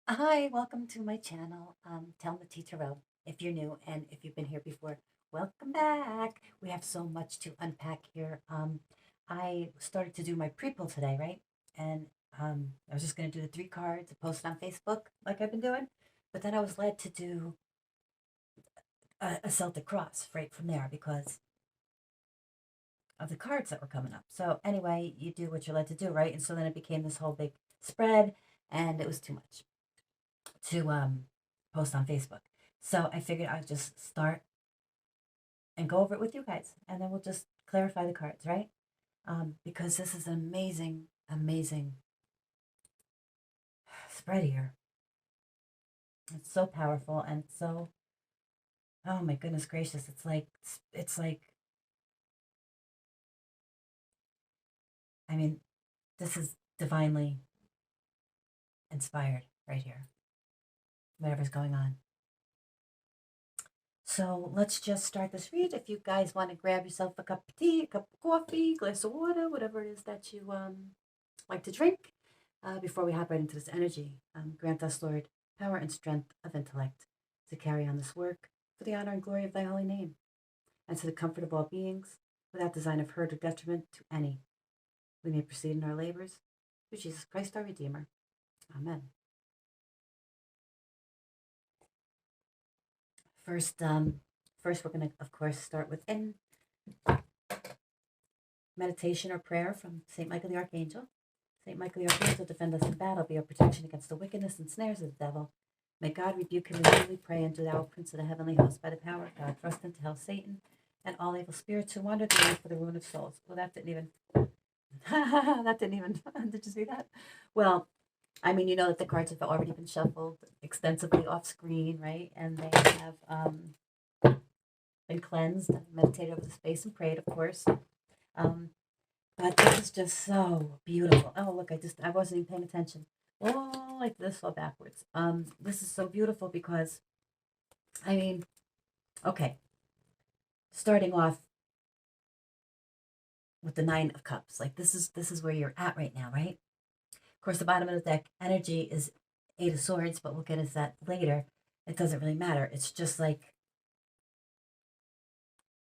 Hi, welcome to my channel, Tell the Tarot. If you're new and if you've been here before, welcome back. We have so much to unpack here. I started to do my pre-pull today, right? And I was just going to do the 3 cards and post it on Facebook like I've been doing. But then I was led to do a Celtic cross right from there because of the cards that were coming up. So anyway, you do what you're led to do, right? And so then it became this whole big spread and it was too much to post on Facebook. So I figured I'd just start and go over it with you guys, and then we'll just clarify the cards, right? Because this is an amazing, amazing spread here. It's so powerful and so, oh my goodness gracious, it's like, I mean, this is divinely inspired right here, whatever's going on. So let's just start this read. If you guys want to grab yourself a cup of tea, a cup of coffee, glass of water, whatever it is that you like to drink, before we hop right into this energy, grant us, Lord, power and strength of intellect to carry on this work for the honor and glory of thy holy name, and to the comfort of all beings, without design of hurt or detriment to any. We may proceed in our labors through Jesus Christ our Redeemer. Amen. First, first we're going to, of course, start with in meditation or prayer from Saint Michael the Archangel. Saint Michael the Archangel, defend us in battle, be our protection against the wickedness and snares of the devil. May God rebuke him, and we pray, and do thou, Prince of the heavenly host, by the power of God, thrust into hell Satan and all evil spirits who wander the earth for the ruin of souls. Well, that didn't even, that didn't even, did you see that? Well, I mean, you know that the cards have already been shuffled extensively off screen, right? And they have been cleansed, meditated over the space, and prayed, of course. Um, but this is just so beautiful. Oh, look, I wasn't even paying attention. Oh, like this all backwards. This is so beautiful because, I mean, okay, starting off with the 9 of Cups. Like this is where you're at right now, right? Of course, the bottom of the deck energy is 8 of Swords, but we'll get into that later. It doesn't really matter. It's just like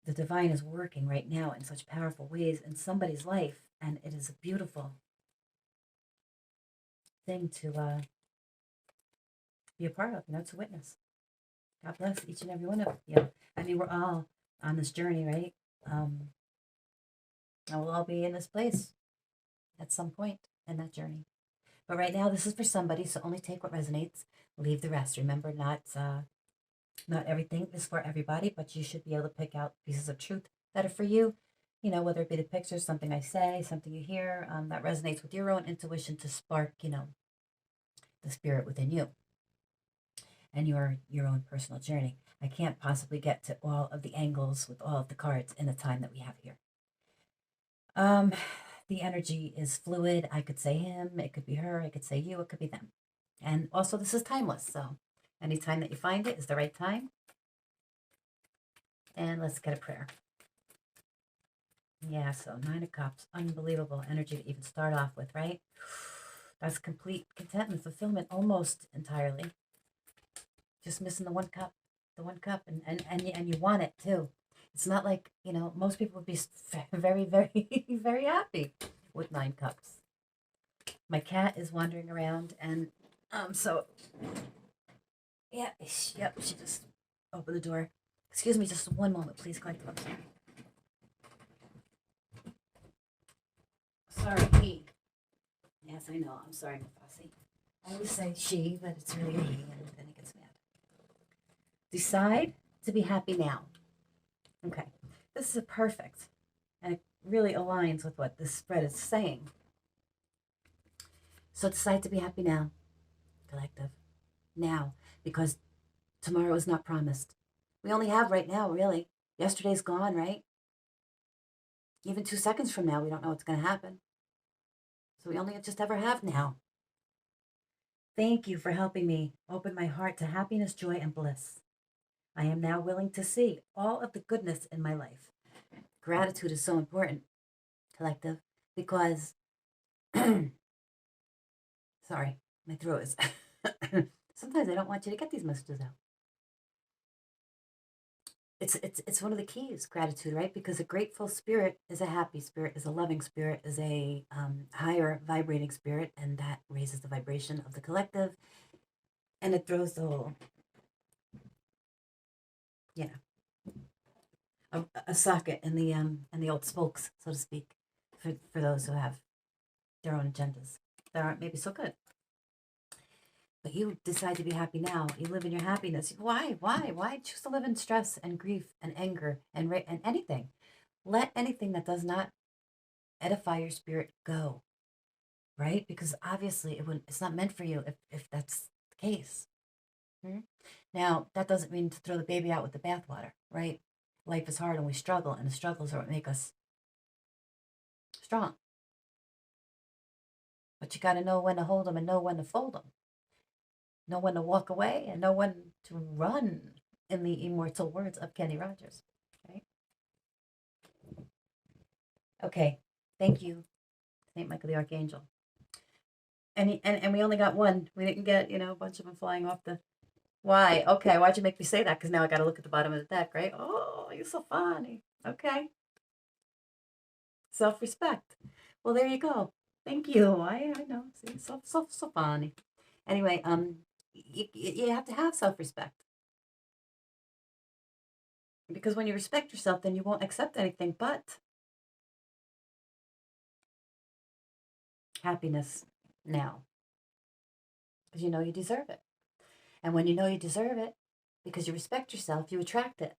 the divine is working right now in such powerful ways in somebody's life, and it is a beautiful thing to be a part of, to witness. God bless each and every one of you. I mean, we're all on this journey, right? Um, and we'll all be in this place at some point in that journey. But right now, this is for somebody, so only take what resonates, leave the rest. Remember, not everything is for everybody, but you should be able to pick out pieces of truth that are for you. Whether it be the picture, something I say, something you hear, that resonates with your own intuition to spark, the spirit within you and your own personal journey. I can't possibly get to all of the angles with all of the cards in the time that we have here. Um, the energy is fluid. I could say him, it could be her, I could say you, it could be them. And also, this is timeless, so anytime that you find it is the right time. And let's get a prayer. Yeah, so 9 of Cups, unbelievable energy to even start off with, right? That's complete contentment, fulfillment, almost entirely. Just missing the 1 cup, and you want it too. It's not like, most people would be very, very, very happy with 9 cups. My cat is wandering around, and so yeah, yep, she just opened the door. Excuse me, just one moment, please, Clint. I'm sorry. He. Yes, I know. I'm sorry, Mufasi. I always say she, but it's really a he, and then he gets mad. Decide to be happy now. Okay, this is perfect, and it really aligns with what this spread is saying. So decide to be happy now, collective. Now, because tomorrow is not promised. We only have right now, really. Yesterday's gone, right? Even 2 seconds from now, we don't know what's going to happen. So we only just ever have now. Thank you for helping me open my heart to happiness, joy, and bliss. I am now willing to see all of the goodness in my life. Gratitude is so important, collective, because, sorry, my throat is Sometimes they don't want you to get these messages out. It's one of the keys, gratitude, right? Because a grateful spirit is a happy spirit, is a loving spirit, is a higher vibrating spirit, and that raises the vibration of the collective, and it throws the whole, you know, a socket in the old spokes, so to speak, for those who have their own agendas that aren't maybe so good. But you decide to be happy now. You live in your happiness. Why? Why choose to live in stress and grief and anger and anything? Let anything that does not edify your spirit go, right? Because obviously it's not meant for you if that's the case. Hmm? Now, that doesn't mean to throw the baby out with the bathwater, right? Life is hard and we struggle, and the struggles are what make us strong. But you got to know when to hold them and know when to fold them. Know when to walk away and know when to run, in the immortal words of Kenny Rogers, right? Okay, thank you, St. Michael the Archangel. And we only got one. We didn't get, a bunch of them flying off the... Why? Okay, why'd you make me say that? Because now I got to look at the bottom of the deck, right? Oh, you're so funny. Okay. Self-respect. Well, there you go. Thank you. I know. See, so funny. Anyway, you have to have self-respect. Because when you respect yourself, then you won't accept anything but happiness now. Because you know you deserve it. And when you know you deserve it, because you respect yourself, you attract it.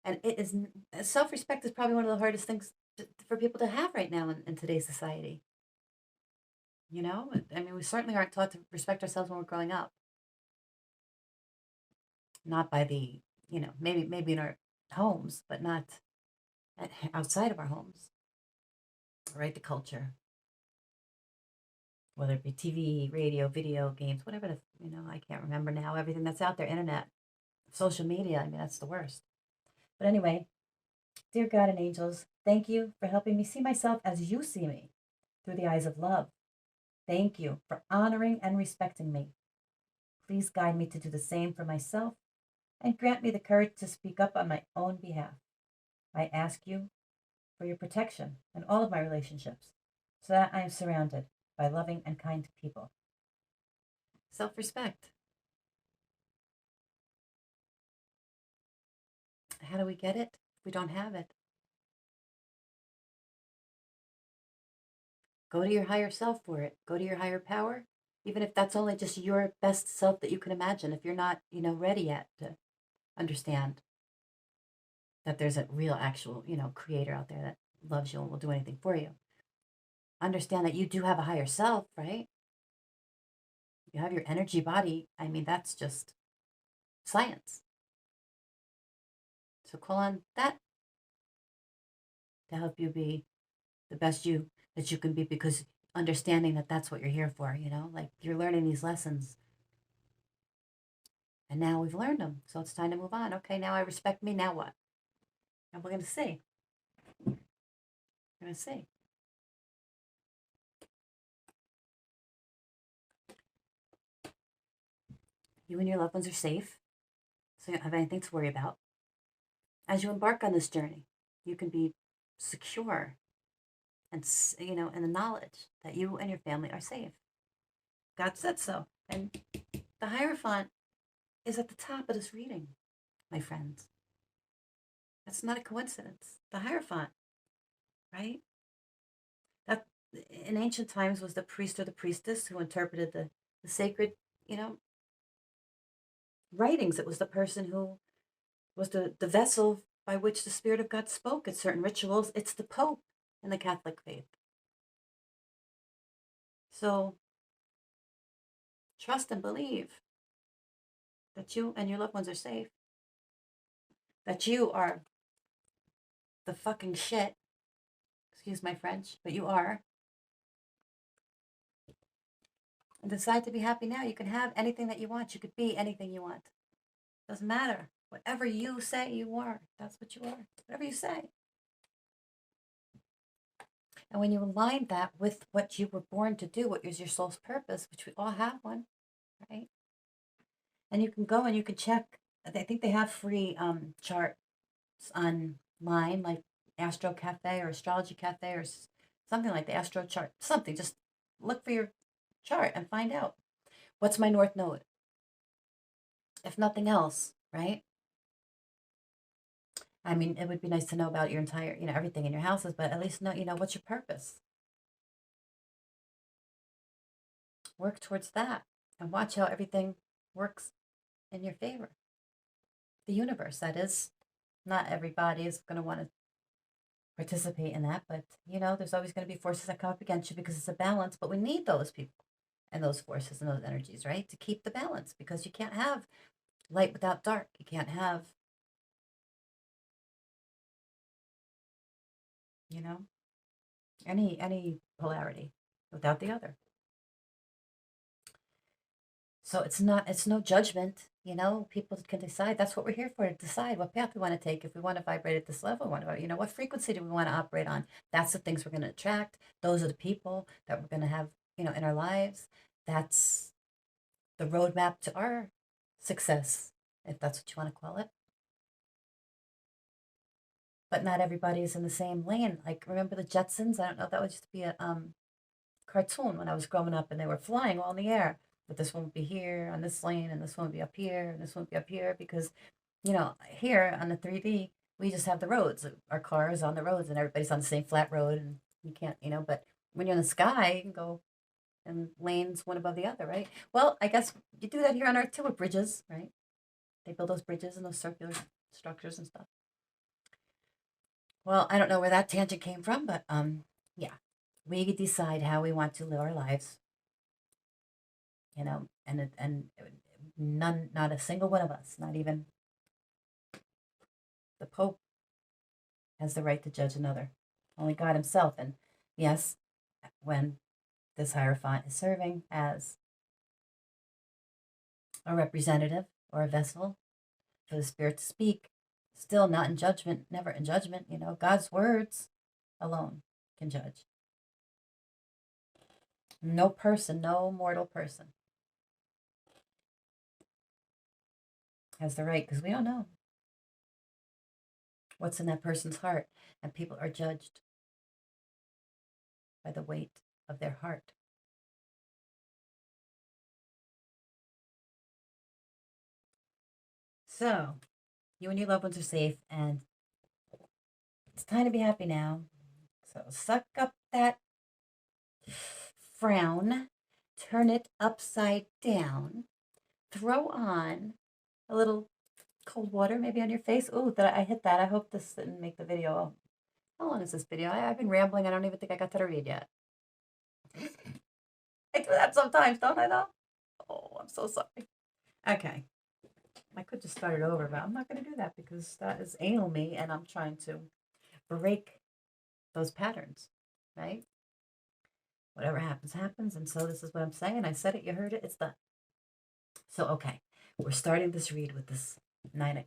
And self-respect is probably one of the hardest things for people to have right now in today's society. I mean, we certainly aren't taught to respect ourselves when we're growing up. Not by the, maybe in our homes, but not outside of our homes, right? The culture, whether it be TV, radio, video games, whatever I can't remember now, everything that's out there, internet, social media. I mean, that's the worst. But anyway, dear God and angels, thank you for helping me see myself as you see me, through the eyes of love. Thank you for honoring and respecting me. Please guide me to do the same for myself and grant me the courage to speak up on my own behalf. I ask you for your protection in all of my relationships so that I am surrounded by loving and kind people. Self-respect. How do we get it if we don't have it? Go to your higher self for it. Go to your higher power, even if that's only just your best self that you can imagine. If you're not, ready yet to understand that there's a real, actual, creator out there that loves you and will do anything for you. Understand that you do have a higher self, right? You have your energy body. I mean, that's just science. So call on that to help you be the best you that you can be, because understanding that that's what you're here for, like you're learning these lessons. And now we've learned them. So it's time to move on. Okay, now I respect me. Now what? And we're going to see. We're going to see. You and your loved ones are safe, so you don't have anything to worry about. As you embark on this journey, you can be secure and, in the knowledge that you and your family are safe. God said so. And the Hierophant is at the top of this reading, my friends. That's not a coincidence. The Hierophant, right? That in ancient times was the priest or the priestess who interpreted the sacred, writings. It was the person who was the vessel by which the Spirit of God spoke at certain rituals. It's the Pope in the Catholic faith. So trust and believe that you and your loved ones are safe, that you are the fucking shit. Excuse my French, but you are. And decide to be happy now. You can have anything that you want. You could be anything you want. Doesn't matter. Whatever you say you are, that's what you are. Whatever you say. And when you align that with what you were born to do, what is your soul's purpose, which we all have one, right? And you can go and you can check. I think they have free charts online, like Astro Cafe or Astrology Cafe or something like the Astro chart. Something. Just look for your chart and find out what's my North Node. If nothing else, right? I mean, it would be nice to know about your entire, everything in your houses, but at least know, what's your purpose. Work towards that and watch how everything works in your favor. The universe, that is. Not everybody is going to want to participate in that, but there's always going to be forces that come up against you because it's a balance, but we need those people and those forces and those energies, right? To keep the balance, because you can't have light without dark. You can't have, you know, any polarity without the other. So it's no judgment, people can decide. That's what we're here for, to decide what path we want to take. If we want to vibrate at this level, what frequency do we want to operate on? That's the things we're going to attract. Those are the people that we're going to have, in our lives. That's the roadmap to our success, if that's what you want to call it. But not everybody's in the same lane. Like, remember the Jetsons? I don't know if that was used to be a cartoon when I was growing up, and they were flying all in the air. But this one would be here on this lane, and this one would be up here, and this one would be up here, because, here on the 3D, we just have the roads. Our car is on the roads, and everybody's on the same flat road, and you can't, but when you're in the sky, you can go in lanes one above the other, right? Well, I guess you do that here on Earth too with bridges, right? They build those bridges and those circular structures and stuff. Well, I don't know where that tangent came from, but yeah, we decide how we want to live our lives, and none, not a single one of us, not even the Pope, has the right to judge another. Only God Himself. And yes, when this Hierophant is serving as a representative or a vessel for the Spirit to speak, still not in judgment, never in judgment. God's words alone can judge. No person, no mortal person has the right, because we don't know what's in that person's heart, and people are judged by the weight of their heart. So, you and your loved ones are safe, and it's time to be happy now. So, suck up that frown, turn it upside down, throw on a little cold water maybe on your face. Oh, that I hit that. I hope this didn't make the video. How long is this video? I've been rambling. I don't even think I got to the read yet. I do that sometimes, don't I, though? Oh, I'm so sorry. Okay. I could just start it over, but I'm not going to do that, because that is anal me, and I'm trying to break those patterns, right? Whatever happens, happens. And so this is what I'm saying. I said it, you heard it, it's done. So, okay, we're starting this read with this 9.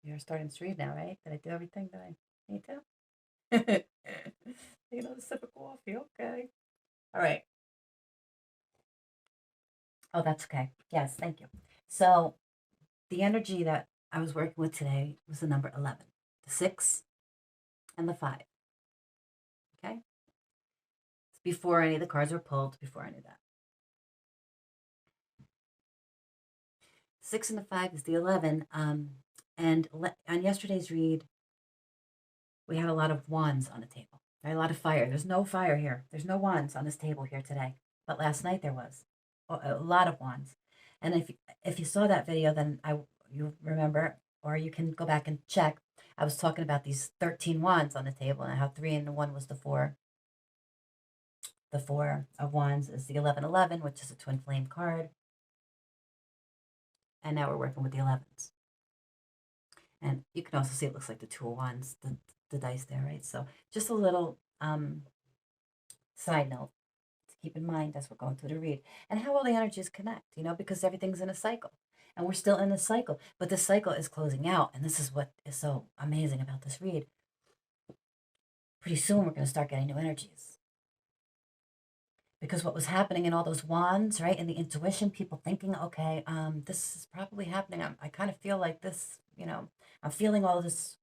You're starting this read now, right? Did I do everything that I need to? Take another sip of coffee, okay. All right. Oh, that's okay. Yes, thank you. So, the energy that I was working with today was the number 11, the 6, and the 5. Okay? It's before any of the cards were pulled, before any of that. 6 and the 5 is the 11. And on yesterday's read, we had a lot of wands on the table. Right? A lot of fire. There's no fire here. There's no wands on this table here today. But last night there was a lot of wands. And if you saw that video, then you remember, or you can go back and check. I was talking about these 13 wands on the table, and how 3 and 1 was the 4. The 4 of wands is the 1111, which is a twin flame card. And now we're working with the 11s. And you can also see it looks like the 2 of wands, the dice there, right? So just a little side note to keep in mind as we're going through the read, and how all the energies connect, because everything's in a cycle, and we're still in this cycle, but this cycle is closing out. And this is what is so amazing about this read. Pretty soon we're going to start getting new energies. Because what was happening in all those wands, right? And the intuition, people thinking, okay, this is probably happening. I kind of feel like this, I'm feeling all this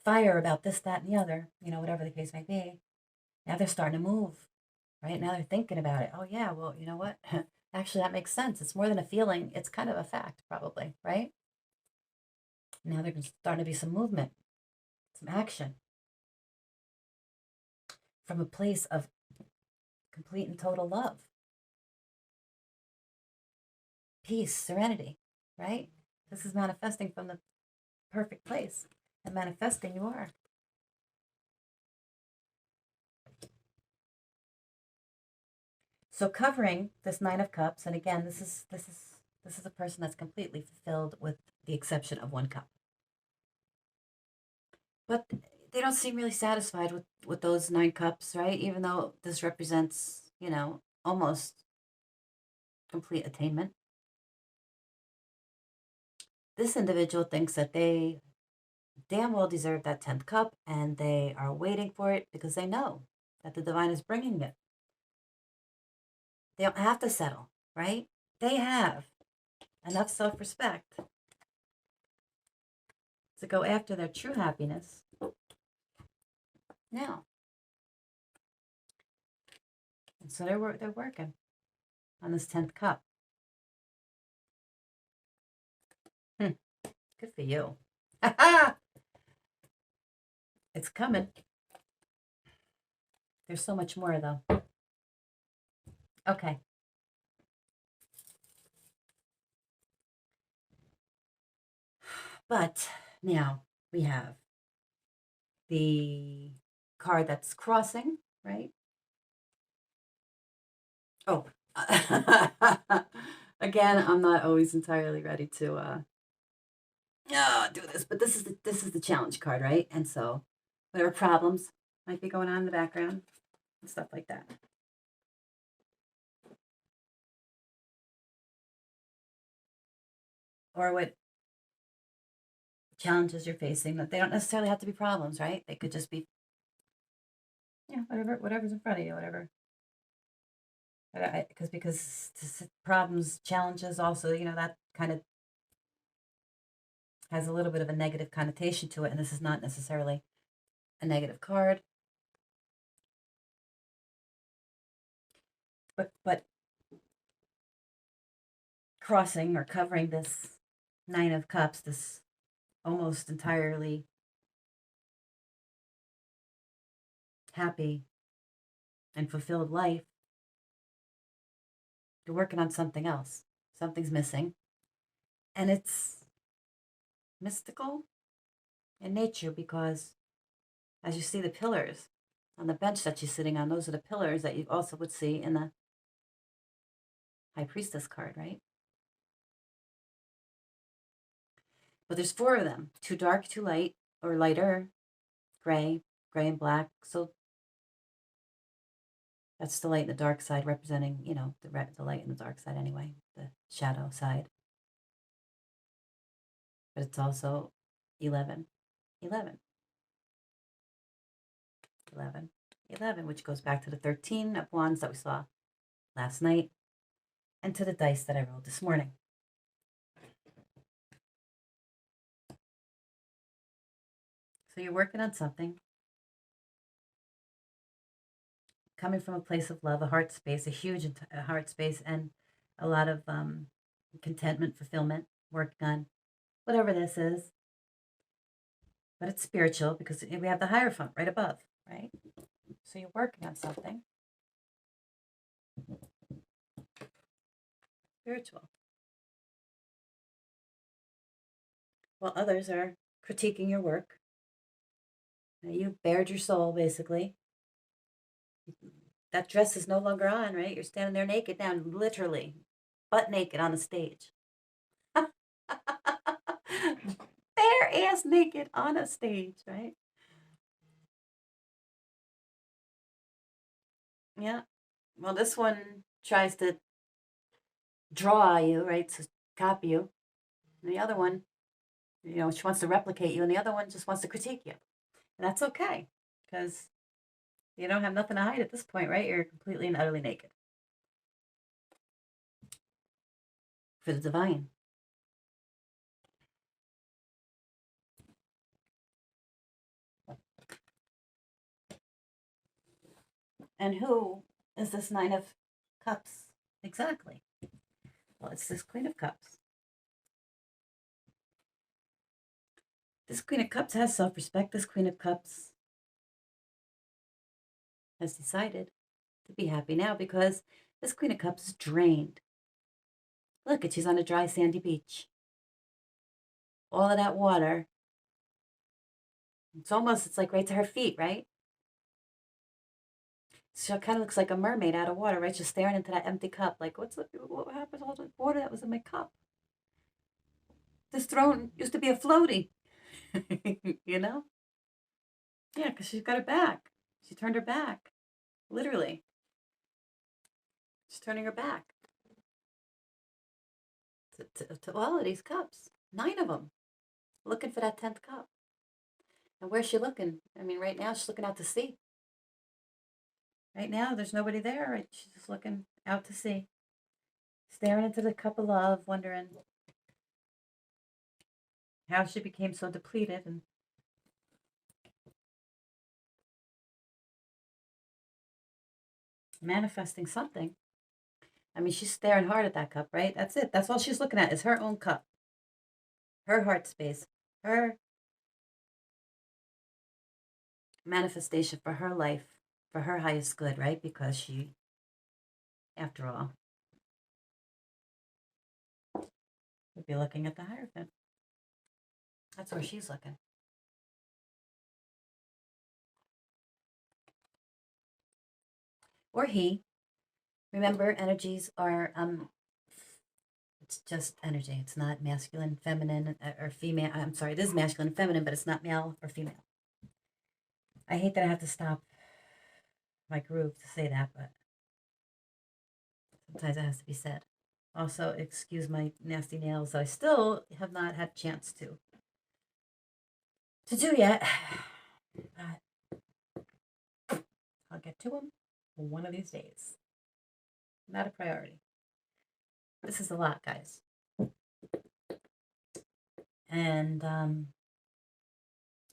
fire about this, that, and the other, whatever the case may be. Now they're starting to move, right? Now they're thinking about it. Oh, yeah, well, you know what? Actually, that makes sense. It's more than a feeling. It's kind of a fact, probably, right? Now there's starting to be some movement, some action from a place of complete and total love, peace, serenity, right? This is manifesting from the perfect place. And manifesting you are. So covering this Nine of Cups, and again, this is a person that's completely fulfilled with the exception of one cup. But they don't seem really satisfied with those 9 cups, right? Even though this represents, almost complete attainment. This individual thinks that they damn well deserve that 10th cup, and they are waiting for it because they know that the divine is bringing it. They don't have to settle, right? They have enough self-respect to go after their true happiness now. And so they're working on this 10th cup. Good for you. It's coming. There's so much more, though. Okay. But now we have the card that's crossing, right? Oh, again, I'm not always entirely ready to do this, but this is the challenge card, right? And so, whatever problems might be going on in the background and stuff like that. Or what challenges you're facing, that they don't necessarily have to be problems, right? They could just be, whatever's in front of you, whatever. Because problems, challenges, also, that kind of has a little bit of a negative connotation to it, and this is not necessarily a negative card. But crossing or covering this 9 of Cups, this almost entirely happy and fulfilled life, you're working on something else. Something's missing. And it's mystical in nature because as you see the pillars on the bench that she's sitting on, those are the pillars that you also would see in the High Priestess card, right? But there's 4 of them, 2 dark, 2 light, or lighter, gray and black. So that's the light and the dark side representing, the light and the dark side anyway, the shadow side. But it's also 11, 11, 11, 11, which goes back to the 13 of Wands that we saw last night and to the dice that I rolled this morning. So you're working on something, coming from a place of love, a heart space, a huge heart space, and a lot of contentment, fulfillment, working on whatever this is. But it's spiritual because we have the Hierophant right above, right? So you're working on something spiritual. While others are critiquing your work. Now, you bared your soul, basically. That dress is no longer on, right? You're standing there naked now, literally, butt naked on the stage. Bare ass naked on a stage, right? Yeah. Well, this one tries to draw you, right? To copy you. And the other one, she wants to replicate you, and the other one just wants to critique you. And that's okay, because you don't have nothing to hide at this point, right? You're completely and utterly naked. for the divine. And who is this Nine of Cups? Exactly. Well, it's this Queen of Cups. This Queen of Cups has self-respect. This Queen of Cups has decided to be happy now because this Queen of Cups is drained. Look, she's on a dry, sandy beach. All of that water, it's like right to her feet, right? She kind of looks like a mermaid out of water, right? Just staring into that empty cup. Like, what happened to all the water that was in my cup? This throne used to be a floaty, you know? Yeah, because she's got her back. She turned her back, literally. She's turning her back to all of these cups. 9 of them. Looking for that 10th cup. And where's she looking? I mean, right now she's looking out to sea. Right now, there's nobody there. Right? She's just looking out to sea. Staring into the cup of love, wondering how she became so depleted and manifesting something. I mean, she's staring hard at that cup, right? That's it. That's all she's looking at is her own cup, her heart space, her manifestation for her life, for her highest good, right? Because she, after all, would be looking at the Hierophant. That's where she's looking. Or he. Remember, energies are it's just energy. It's not masculine, feminine, or female. I'm sorry, it is masculine and feminine, but it's not male or female. I hate that I have to stop my groove to say that, but sometimes it has to be said. Also, excuse my nasty nails. I still have not had a chance to do yet. But I'll get to them one of these days. Not a priority. This is a lot, guys. And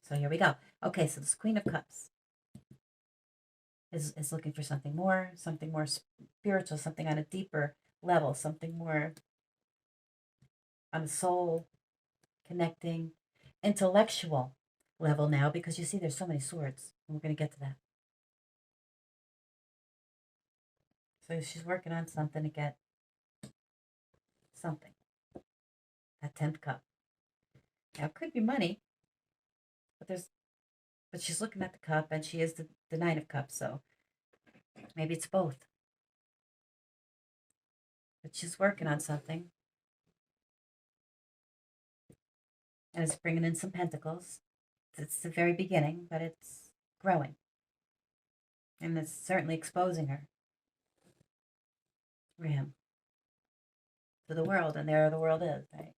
so here we go. Okay, so this Queen of Cups is looking for something more spiritual, something on a deeper level, something more on a soul connecting, intellectual level now, because you see there's so many swords, and we're going to get to that. So she's working on something to get something. That 10th cup. Now it could be money, but she's looking at the cup, and she is the 9 of Cups, so maybe it's both. But she's working on something. And it's bringing in some pentacles. It's the very beginning, but it's growing. And it's certainly exposing her for him to the world, and there the world is, right?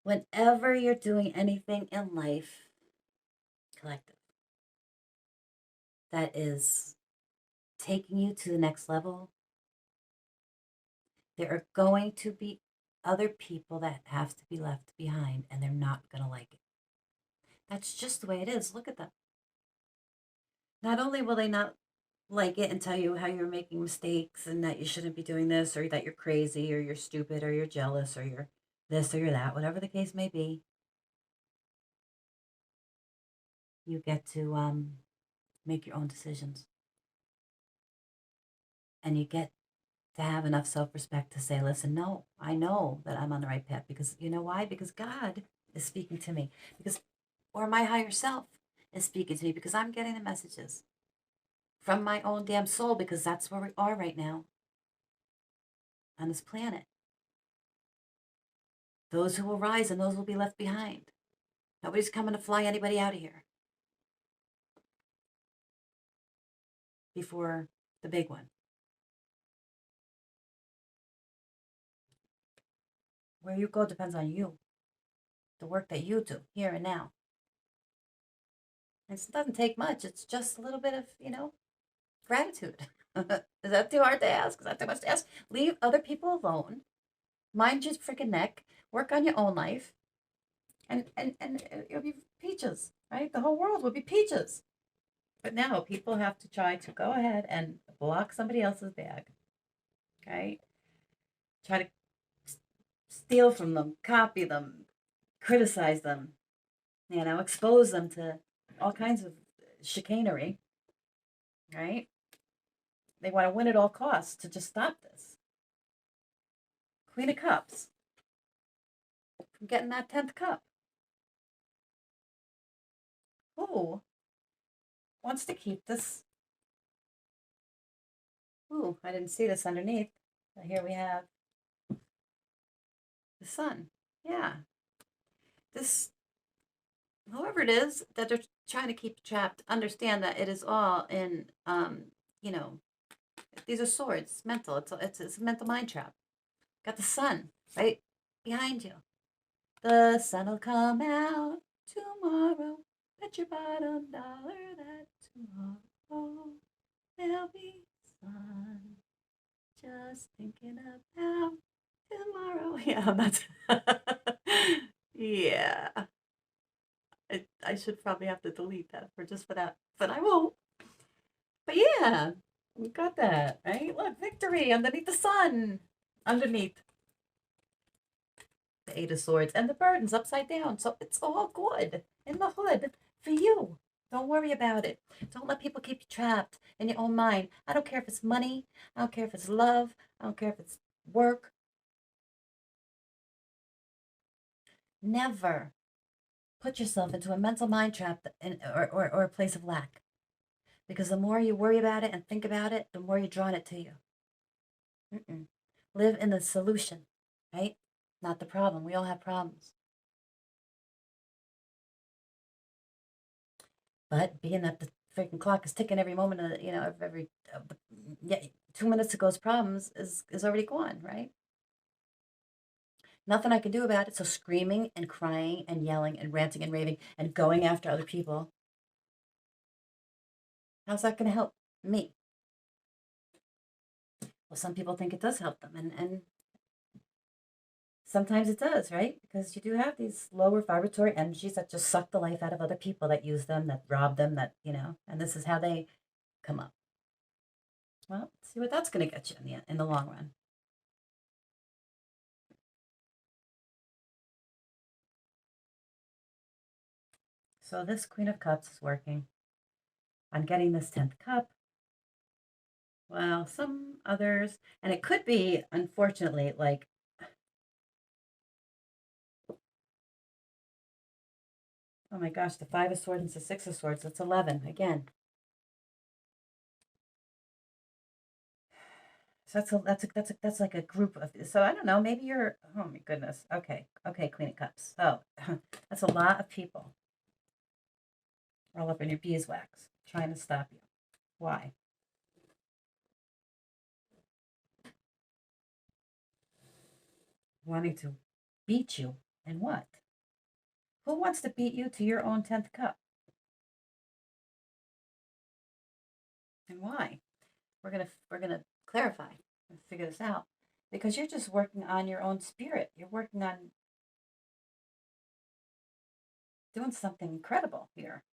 Whenever you're doing anything in life, collective, that is taking you to the next level, there are going to be other people that have to be left behind, and they're not going to like it. That's just the way it is. Look at them. Not only will they not like it and tell you how you're making mistakes and that you shouldn't be doing this, or that you're crazy or you're stupid or you're jealous or you're this or you're that, whatever the case may be, you get to make your own decisions. And you get to have enough self-respect to say, listen, no, I know that I'm on the right path, because you know why? Because God is speaking to me, or my higher self is speaking to me, because I'm getting the messages from my own damn soul, because that's where we are right now on this planet. Those who will rise and those will be left behind. Nobody's coming to fly anybody out of here before the big one. Where you go depends on you, the work that you do here and now. And it doesn't take much. It's just a little bit of, gratitude. Is that too hard to ask? Is that too much to ask? Leave other people alone. Mind your freaking neck. Work on your own life. And it'll be peaches, right? The whole world will be peaches. But now people have to try to go ahead and block somebody else's bag. Okay? Try to steal from them, copy them, criticize them, expose them to all kinds of chicanery, right? They want to win at all costs to just stop this. Queen of Cups from getting that 10th cup. Who wants to keep this? Ooh, I didn't see this underneath. But here we have the sun. Yeah. This, whoever it is that they're trying to keep trapped, understand that it is all in, you know, these are swords. It's mental. It's a mental mind trap. Got the sun right behind you. The sun'll come out tomorrow. Bet your bottom dollar that tomorrow there'll be sun. Just thinking about tomorrow. Yeah, that's. Yeah. I should probably have to delete that for that, but I won't. But yeah, we got that, right? Look, victory underneath the sun. Underneath the Eight of Swords and the burdens upside down. So it's all good in the hood for you. Don't worry about it. Don't let people keep you trapped in your own mind. I don't care if it's money. I don't care if it's love. I don't care if it's work. Never put yourself into a mental mind trap or a place of lack. Because the more you worry about it and think about it, the more you're drawing it to you. Mm-mm. Live in the solution, right? Not the problem. We all have problems. But being that the freaking clock is ticking every moment of, of every, yeah, 2 minutes ago's problems is already gone, right? Nothing I can do about it. So screaming and crying and yelling and ranting and raving and going after other people, how's that going to help me? Well, some people think it does help them, and sometimes it does, right? Because you do have these lower vibratory energies that just suck the life out of other people, that use them, that rob them, and this is how they come up. Well, let's see what that's going to get you in the long run. So this Queen of Cups is working on getting this 10th cup. Well, some others, and it could be, unfortunately, like, oh my gosh, the Five of Swords and the Six of Swords. That's 11 again. So that's like a group of. So I don't know. Maybe you're. Oh my goodness. Okay, Queen of Cups. Oh, that's a lot of people all up in your beeswax trying to stop you. Why? Wanting to beat you and what? Who wants to beat you to your own 10th cup? And why? We're gonna clarify and figure this out, because you're just working on your own spirit. You're working on doing something incredible here,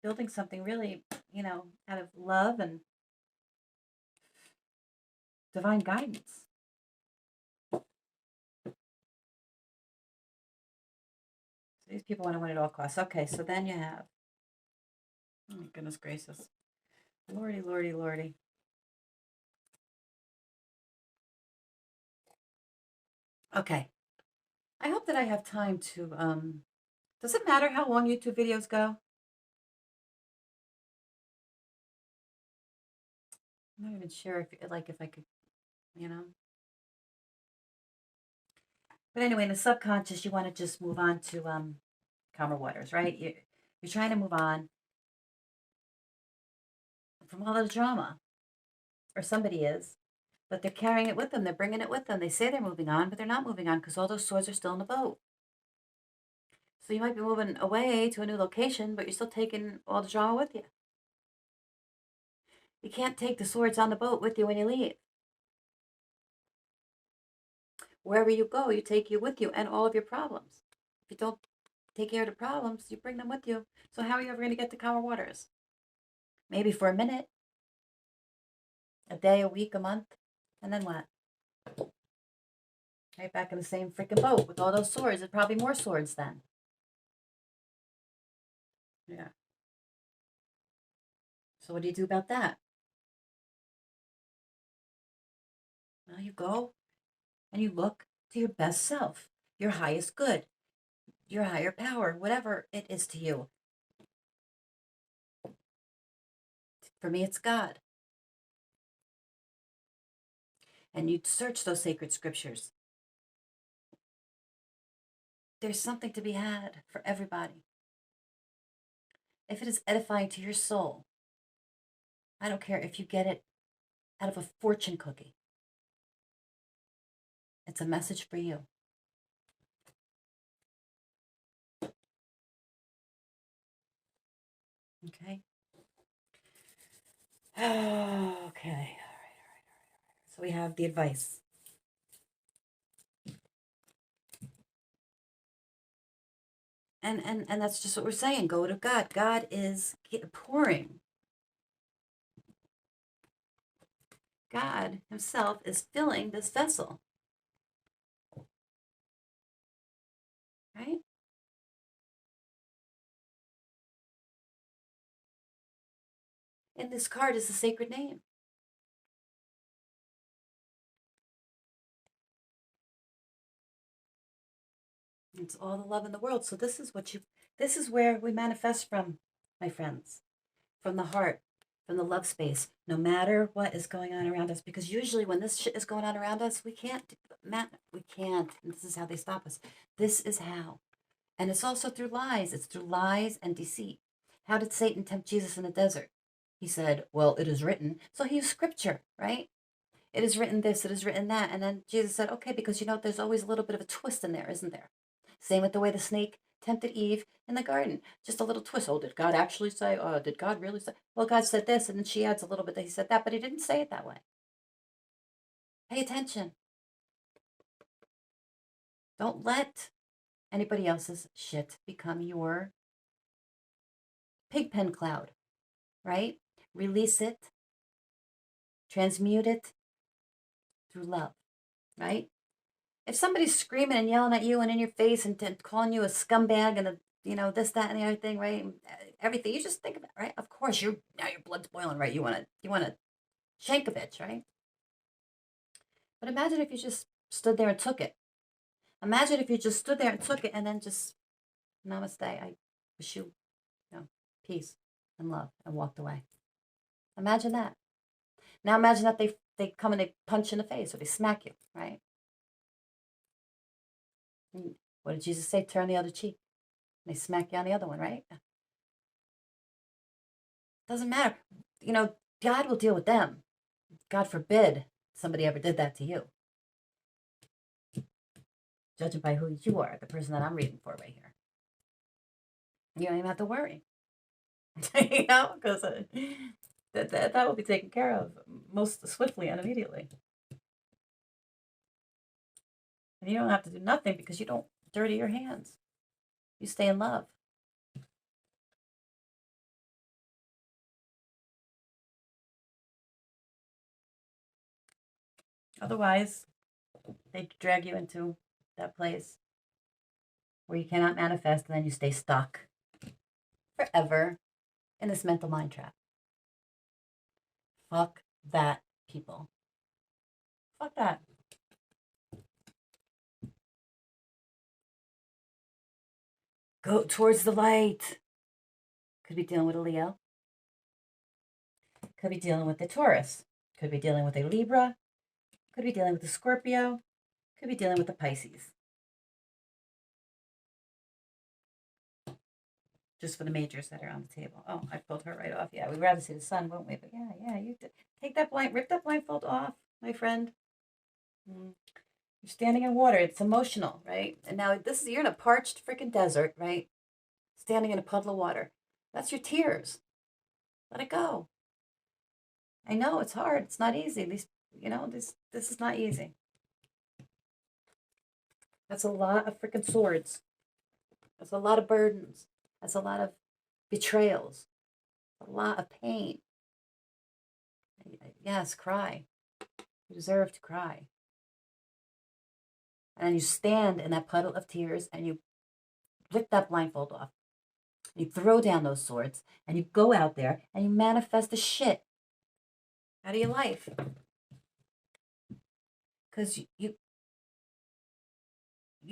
building something really, out of love and divine guidance. So these people want to win at all costs. Okay, so then you have, oh my goodness gracious, lordy, lordy, lordy. Okay, I hope that I have time to, does it matter how long YouTube videos go? I'm not even sure if I could, you know. But anyway, in the subconscious, you want to just move on to calmer waters, right? You're trying to move on from all the drama, or somebody is, but they're carrying it with them. They're bringing it with them. They say they're moving on, but they're not moving on because all those swords are still in the boat. So you might be moving away to a new location, but you're still taking all the drama with you. You can't take the swords on the boat with you when you leave. Wherever you go, you take you with you and all of your problems. If you don't take care of the problems, you bring them with you. So how are you ever going to get to calmer waters? Maybe for a minute, a day, a week, a month, and then what? Right back in the same freaking boat with all those swords. There's probably more swords then. Yeah. So what do you do about that? Well, you go and you look to your best self, your highest good, your higher power, whatever it is to you. For me, it's God. And you search those sacred scriptures. There's something to be had for everybody. If it is edifying to your soul, I don't care if you get it out of a fortune cookie. It's a message for you. Okay? Okay. All right. So we have the advice. And that's just what we're saying. Go to God. God is pouring. God himself is filling this vessel. Right? And this card is a sacred name. It's all the love in the world. So this is where we manifest from, my friends. From the heart, from the love space, no matter what is going on around us. Because usually when this shit is going on around us, we can't. And this is how they stop us. This is how. And it's also through lies. It's through lies and deceit. How did Satan tempt Jesus in the desert? He said, well, it is written. So he used scripture, right? It is written this, it is written that. And then Jesus said, okay, because there's always a little bit of a twist in there, isn't there? Same with the way the snake tempted Eve in the garden. Just a little twist. Oh, did God actually say? Oh, did God really say? Well, God said this, and then she adds a little bit that he said that, but he didn't say it that way. Pay attention. Don't let anybody else's shit become your pigpen cloud, right? Release it, transmute it through love, right? If somebody's screaming and yelling at you and in your face and calling you a scumbag and this, that, and the other thing, right? Everything, you just think of it, right? Of course, now your blood's boiling, right? You want to shank a bitch, right? But imagine if you just stood there and took it. Imagine if you just stood there and took it and then just namaste. I wish you peace and love and walked away. Imagine that. Now imagine that they come and they punch you in the face or they smack you, right? What did Jesus say? Turn the other cheek. They smack you on the other one, right? Doesn't matter. God will deal with them. God forbid somebody ever did that to you. Judging by who you are, the person that I'm reading for right here. You don't even have to worry. Because that will be taken care of most swiftly and immediately. And you don't have to do nothing because you don't dirty your hands. You stay in love. Otherwise, they drag you into that place where you cannot manifest and then you stay stuck forever in this mental mind trap. Fuck that, people. Fuck that. Go towards the light. Could be dealing with a Leo. Could be dealing with the Taurus. Could be dealing with a Libra. Could be dealing with a Scorpio. Could be dealing with the Pisces. Just for the majors that are on the table. Oh, I pulled her right off. Yeah, we'd rather see the sun, won't we? But yeah, you take that rip that blindfold off, my friend. You're standing in water. It's emotional, right? And now you're in a parched freaking desert, right? Standing in a puddle of water. That's your tears. Let it go. I know it's hard. It's not easy. These, this is not easy. That's a lot of freaking swords. That's a lot of burdens. That's a lot of betrayals. A lot of pain. Yes, cry. You deserve to cry. And then you stand in that puddle of tears and you rip that blindfold off. You throw down those swords and you go out there and you manifest the shit out of your life. Because you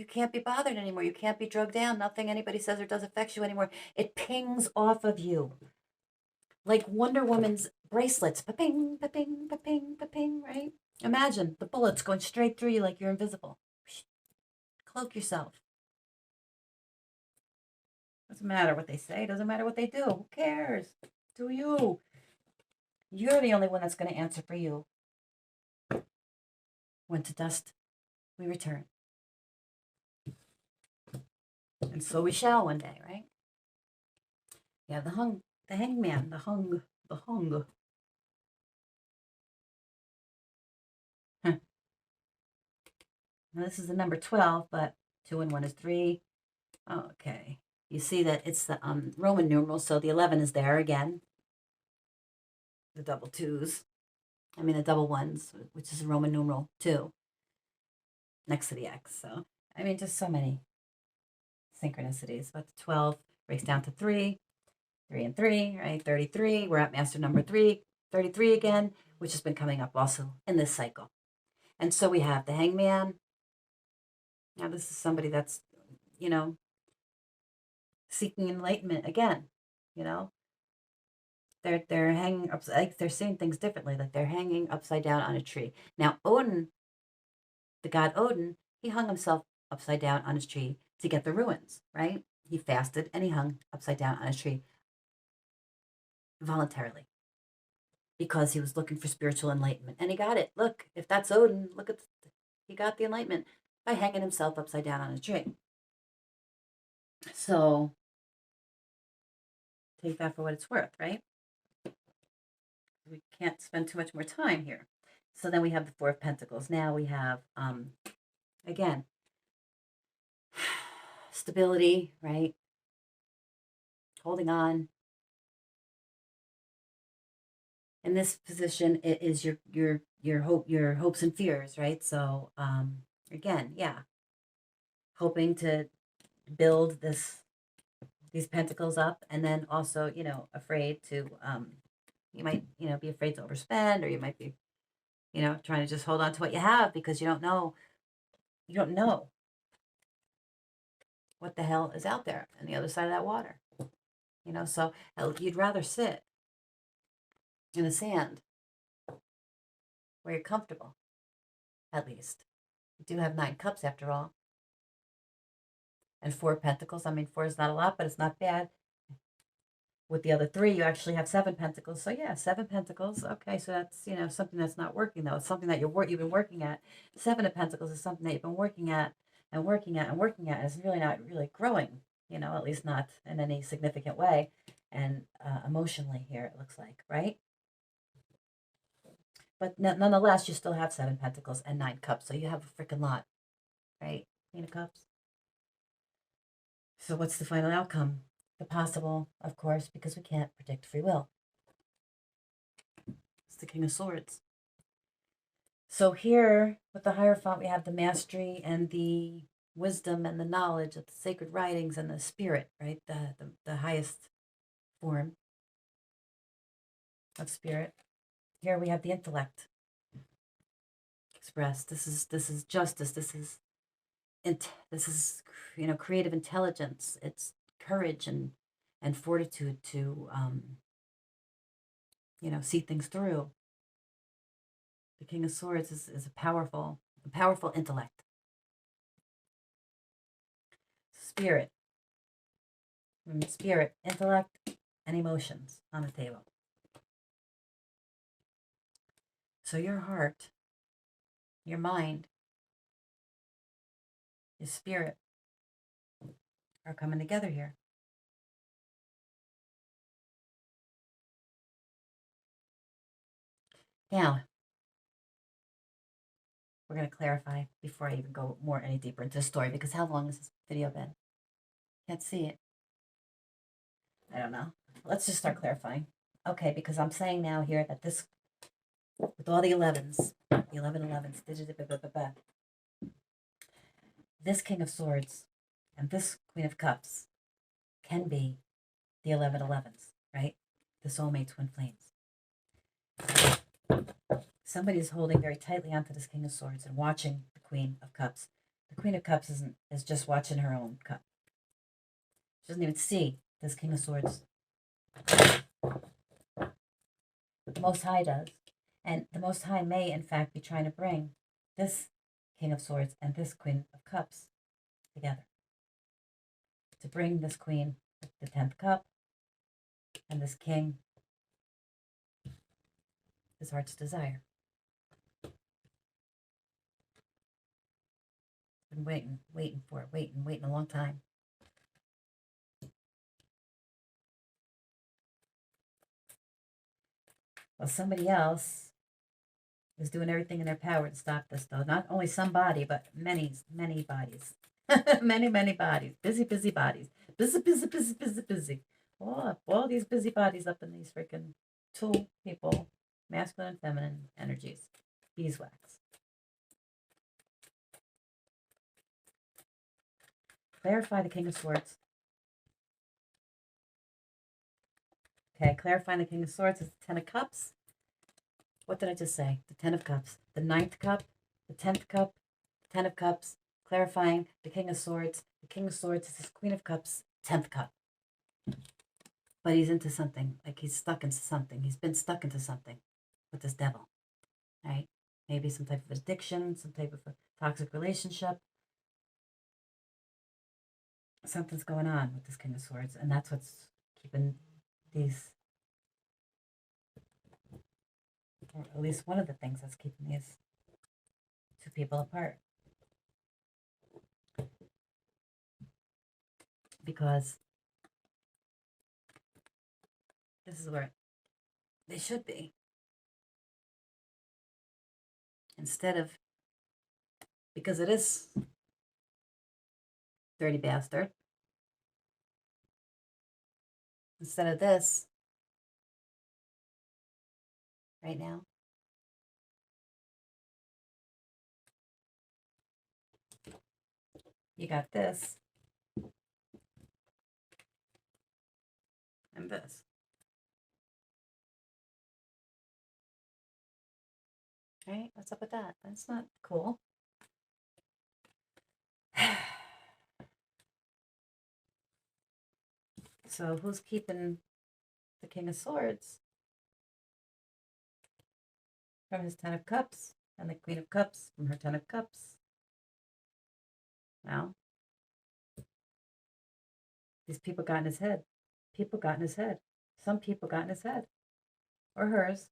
can't be bothered anymore. You can't be drugged down. Nothing anybody says or does affects you anymore. It pings off of you. Like Wonder Woman's bracelets. Pa-ping, pa-ping, pa-ping, pa-ping, right? Imagine the bullets going straight through you like you're invisible. Cloak yourself. Doesn't matter what they say. Doesn't matter what they do. Who cares? Do you? You're the only one that's going to answer for you. When to dust we return. And so we shall one day, right? Yeah, the hangman, the hung. Huh. Now this is the number 12, but 2 and 1 is 3. Okay. You see that it's the Roman numeral, so the 11 is there again. The double 2s. I mean the double 1s, which is a Roman numeral 2 next to the X. So, I mean, just so many synchronicities. But the 12 breaks down to 3, 3 and 3, right? 33. We're at master number 3, 33 again, which has been coming up also in this cycle. And so we have the hangman. Now this is somebody that's, seeking enlightenment again, you know. They're hanging up, like they're seeing things differently, like they're hanging upside down on a tree. Now Odin, the god Odin, he hung himself upside down on his tree to get the ruins, right? He fasted and he hung upside down on a tree voluntarily because he was looking for spiritual enlightenment. And he got it. Look, if that's Odin, he got the enlightenment by hanging himself upside down on a tree. So take that for what it's worth, right? We can't spend too much more time here. So then we have the 4 of Pentacles. Now we have, again, stability, right? Holding on. In this position, it is your hopes and fears, right? So again, yeah, hoping to build these pentacles up, and then also, afraid to you might, be afraid to overspend, or you might be, trying to just hold on to what you have because you don't know what the hell is out there on the other side of that water. So you'd rather sit in the sand where you're comfortable, at least. You do have 9 cups after all. And 4 pentacles. I mean, 4 is not a lot, but it's not bad. With the other 3, you actually have 7 pentacles. So yeah, 7 pentacles. Okay, so that's, something that's not working though. It's something that you've been working at. 7 of pentacles is something that you've been working at and working at and working at. It's really not really growing, at least not in any significant way. And emotionally here, it looks like, right? But nonetheless, you still have 7 pentacles and 9 cups. So you have a freaking lot, right? Queen of cups. So what's the final outcome? The possible, of course, because we can't predict free will. It's the King of Swords. So here, with the Hierophant, we have the mastery and the wisdom and the knowledge of the sacred writings and the spirit, right? The highest form of spirit. Here we have the intellect expressed. This is justice. This is creative intelligence. It's courage and fortitude to see things through. The King of Swords is a powerful intellect. Spirit, intellect, and emotions on the table. So your heart, your mind, your spirit are coming together here. Now, we're going to clarify before I even go any deeper into the story, because how long has this video been? Can't see it. I don't know. Let's just start clarifying. Okay, because I'm saying now here that this, with all the 11s, the 11s, this King of Swords and this Queen of Cups can be the 11s, right? The soulmate twin flames. Somebody is holding very tightly onto this King of Swords and watching the Queen of Cups. The Queen of Cups is just watching her own cup. She doesn't even see this King of Swords. The Most High does. And the Most High may, in fact, be trying to bring this King of Swords and this Queen of Cups together. To bring this Queen with the 10th cup and this King, his heart's desire. Been waiting for it, waiting a long time. Well, somebody else is doing everything in their power to stop this, though. Not only somebody, but many bodies. many bodies. Busy bodies. Busy. All these busy bodies up in these freaking two people, masculine and feminine energies. Beeswax. Clarify the King of Swords. Okay, clarifying the King of Swords is the 10 of Cups. What did I just say? The 10 of Cups. The 9th cup, the 10th cup, the 10 of Cups. Clarifying the King of Swords. The King of Swords is his Queen of Cups, 10th cup. But he's into something. Like he's stuck into something. He's been stuck into something with this devil. Right? Maybe some type of addiction, some type of a toxic relationship. Something's going on with this King of Swords. And that's what's keeping these, or at least one of the things that's keeping these two people apart. Because this is where they should be. Instead of, because it is dirty bastard. Instead of this, right now, you got this and this. Right? What's up with that? That's not cool. So who's keeping the King of Swords from his 10 of Cups and the Queen of Cups from her 10 of Cups? Well, these people got in his head. People got in his head. Some people got in his head. Or hers.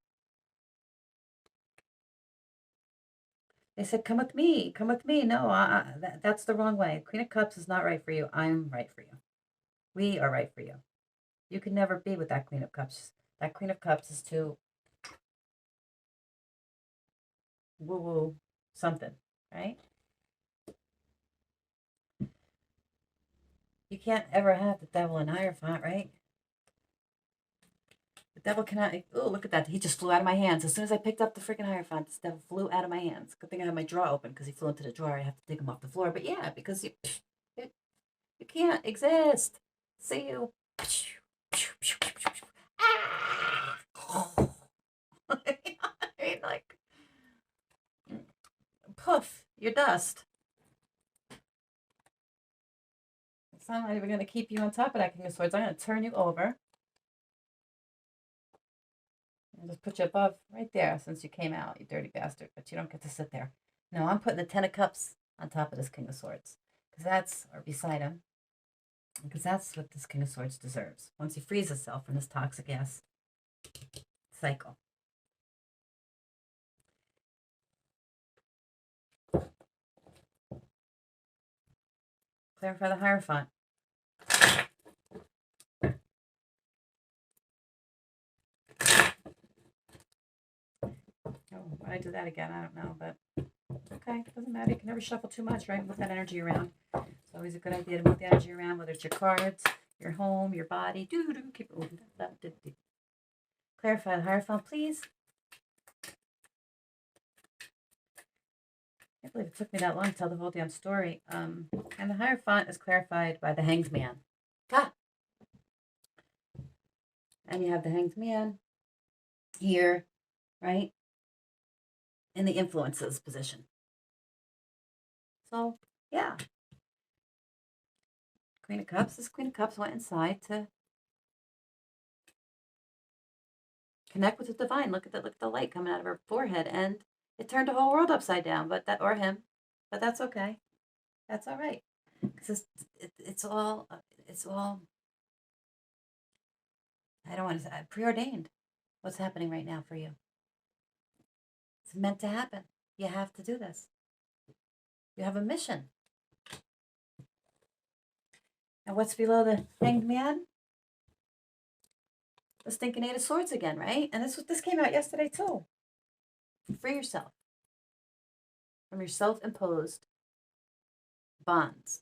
They said, come with me. Come with me. No, that's the wrong way. Queen of Cups is not right for you. I'm right for you. We are right for you. You can never be with that Queen of Cups. That Queen of Cups is too woo-woo something, right? You can't ever have the devil in Hierophant, right? The devil cannot. Oh, look at that. He just flew out of my hands. As soon as I picked up the freaking Hierophant, this devil flew out of my hands. Good thing I have my drawer open because he flew into the drawer. I have to dig him off the floor. But yeah, because you can't exist. See you. I mean, like, poof, you're dust. It's not even going to keep you on top of that King of Swords. I'm going to turn you over. And just put you above right there since you came out, you dirty bastard. But you don't get to sit there. No, I'm putting the 10 of Cups on top of this King of Swords. Because that's, or beside him. Because that's what this King of Swords deserves. Once he frees himself from this toxic ass cycle. Clarify the Hierophant. Why I do that again, I don't know, but okay, doesn't matter. You can never shuffle too much, right? Move that energy around. It's always a good idea to move the energy around, whether it's your cards, your home, your body. Keep it moving. Clarify the Hierophant, please. I can't believe it took me that long to tell the whole damn story. And the Hierophant is clarified by the Hanged Man. Ah! And you have the Hanged Man here, right? In the influences position. So, yeah. Queen of Cups. This Queen of Cups went inside to connect with the divine. Look at the light coming out of her forehead, and it turned the whole world upside down. Or him, but that's okay. That's all right, because it's all I don't want to say preordained. What's happening right now for you? It's meant to happen. You have to do this. You have a mission. And what's below the Hanged Man? The stinking Eight of Swords again, right? And this came out yesterday too. Free yourself from your self-imposed bonds.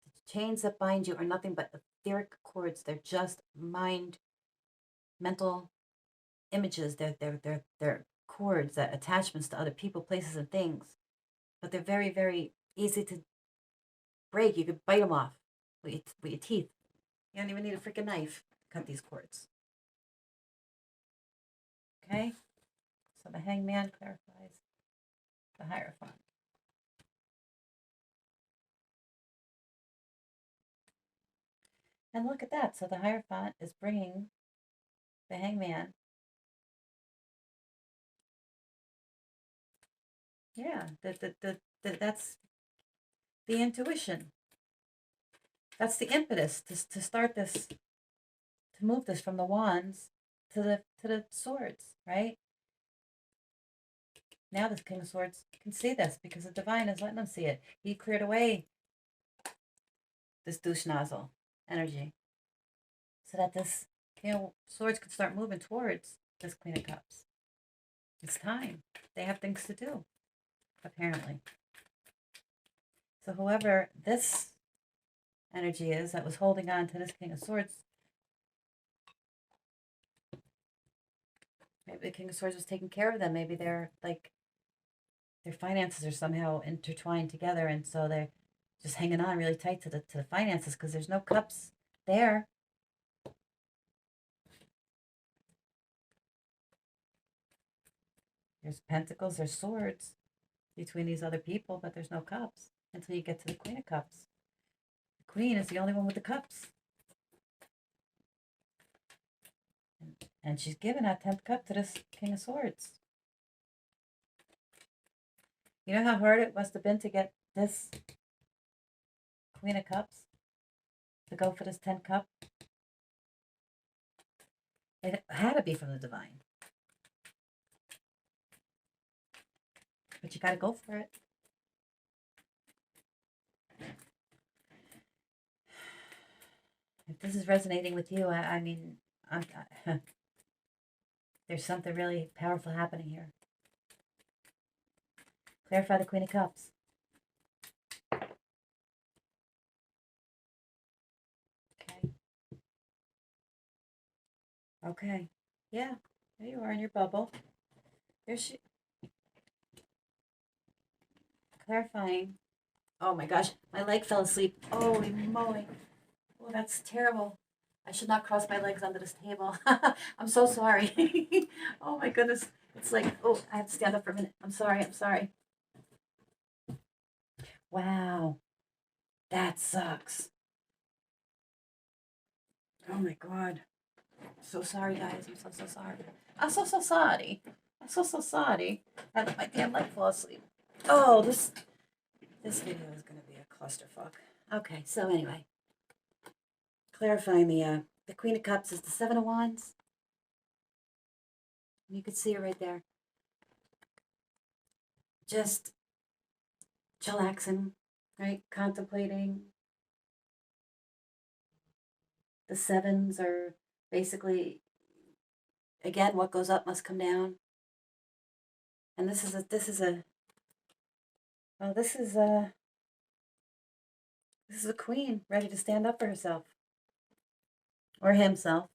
The chains that bind you are nothing but etheric cords. They're just mental images. They're cords, that attachments to other people, places, and things. But they're very, very easy to break. You could bite them off with your teeth. You don't even need a freaking knife to cut these cords. Okay? So the Hangman clarifies the Hierophant. And look at that. So the Hierophant is bringing the Hangman. Yeah, that's the intuition. That's the impetus to start this, to move this from the wands to the swords, right? Now this King of Swords can see this because the divine is letting them see it. He cleared away this douche nozzle energy so that this King of Swords could start moving towards this Queen of Cups. It's time. They have things to do, apparently. So whoever this energy is that was holding on to this King of Swords, maybe the King of Swords was taking care of them. Maybe they're like, their finances are somehow intertwined together, and so they're just hanging on really tight to the finances because there's no cups there. There's pentacles, there's swords between these other people, but there's no cups until you get to the Queen of Cups. The Queen is the only one with the cups. And she's given that 10th cup to this King of Swords. You know how hard it must have been to get this Queen of Cups to go for this 10th cup? It had to be from the divine. But you got to go for it. If this is resonating with you, I mean, there's something really powerful happening here. Clarify the Queen of Cups. Okay. Okay. Yeah. There you are in your bubble. There's she. Clarifying. Oh my gosh, my leg fell asleep. Holy moly. Oh, that's terrible. I should not cross my legs under this table. I'm so sorry. Oh my goodness. It's like, oh, I have to stand up for a minute. I'm sorry. I'm sorry. Wow. That sucks. Oh my God. So sorry, guys. I'm so sorry. I'm so sorry. I'm so sorry. I let my damn leg fall asleep. Oh, this video is going to be a clusterfuck. Okay, so anyway. Clarifying the Queen of Cups is the Seven of Wands. You can see her right there. Just chillaxing, right? Contemplating. The sevens are basically, again, what goes up must come down. And this is a queen ready to stand up for herself or himself.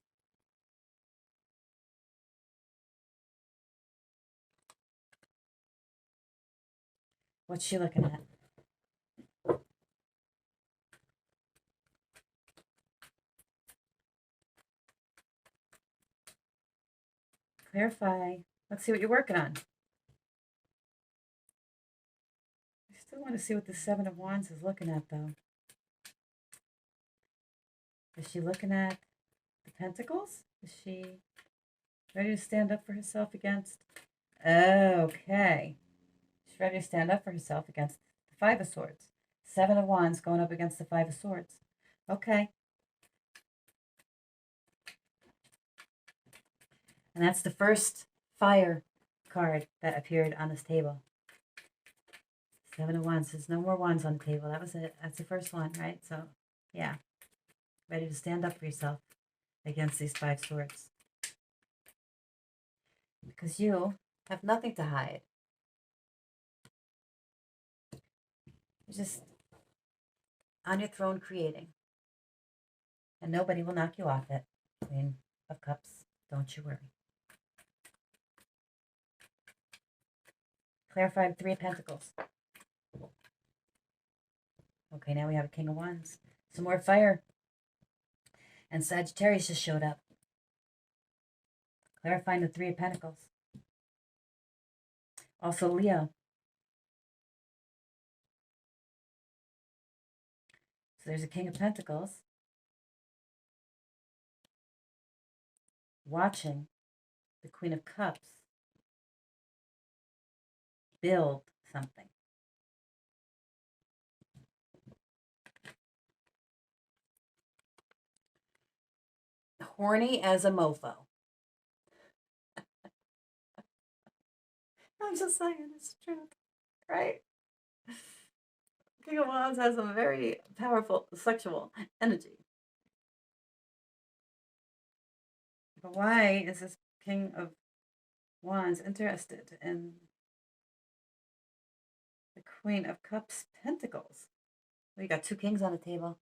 What's she looking at? Clarify. Let's see what you're working on. I still want to see what the Seven of Wands is looking at, though. Is she looking at the Pentacles? Is she ready to stand up for herself against? Okay. She's ready to stand up for herself against the Five of Swords. Seven of Wands going up against the Five of Swords. Okay. And that's the first fire card that appeared on this table. Seven of Wands. There's no more wands on the table. That was it. That's the first one, right? So, yeah. Ready to stand up for yourself against these Five Swords. Because you have nothing to hide. You're just on your throne creating. And nobody will knock you off it. Queen of Cups, don't you worry. Clarified Three of Pentacles. Okay, now we have a King of Wands. Some more fire. And Sagittarius just showed up. Clarifying the Three of Pentacles. Also Leo. So there's a King of Pentacles. Watching the Queen of Cups build something. Horny as a mofo. I'm just saying, it's the truth, right? King of Wands has a very powerful sexual energy. But why is this King of Wands interested in the Queen of Cups Pentacles? We got two kings on the table.